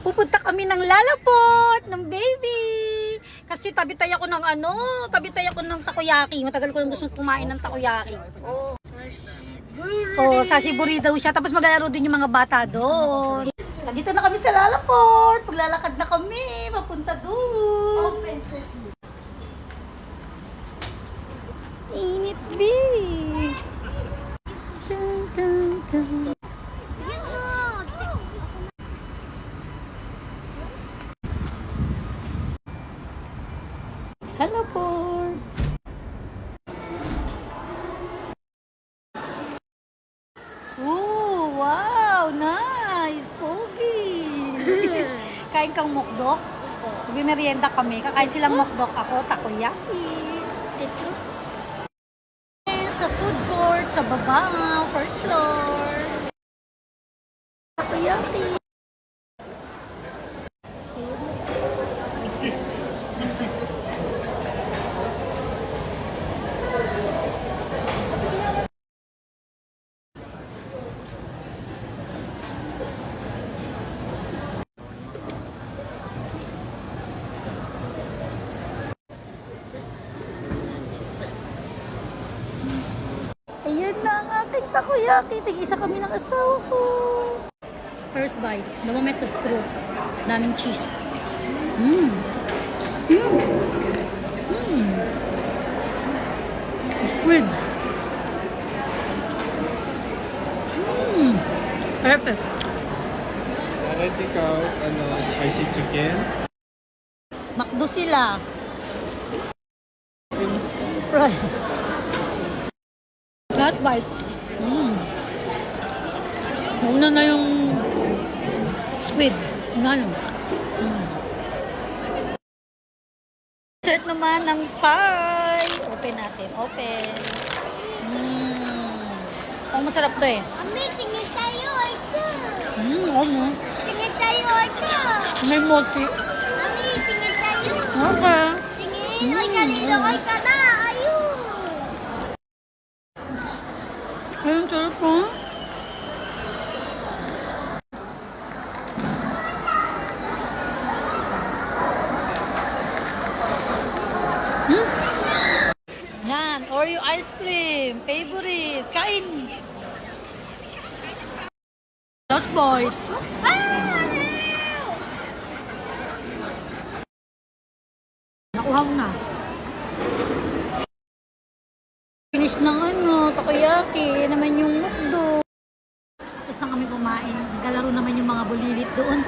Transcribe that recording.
Pupunta kami ng Lalaport, ng baby. Kasi tabi-tay ako ng tabi-tay ako ng takoyaki. Matagal ko nang gusto kumain ng takoyaki. Oh, sashiburi daw siya. Tapos maglalaro din yung mga bata doon. Dito na kami sa Lalaport. Maglalakad na kami. Papunta doon. Oh, princess. Init, babe. Dun, dun, dun. Hello po. Oh, wow, nice. Pogi. Kain kang mokdok? Merienda kami. Kakain silang mokdok. Ako, takoyaki. Sa food court, sa baba, first floor. Takoyaki. Ayan na ang ating takoyaki. Tig-isa kami ng asawa ko. First bite. The moment of truth. Daming cheese. Mmm. Mmm. Mmm. Squid. Mmm. Perfect. Alright, ikaw, spicy chicken. Makdo sila. Fry. Last bite. Mmm. Una na yung squid. Una lang. Dessert naman ng pie. Open natin. Open. Ang masarap to eh. Ami, tingin tayo, ito. Ano? Tingin tayo, ito. May mochi. Ami, tingin tayo. Okay. Tingin, ay, kanina, ay, ka na, ayun. Ayun, sarap po. Yan, Oreo ice cream. Favorite. Kain. Lost boys. Nakuhaw na. Finish ng takoyaki. Naman yung mukdo. Tapos na kami kumain. Naglalaro naman yung mga bulilit doon.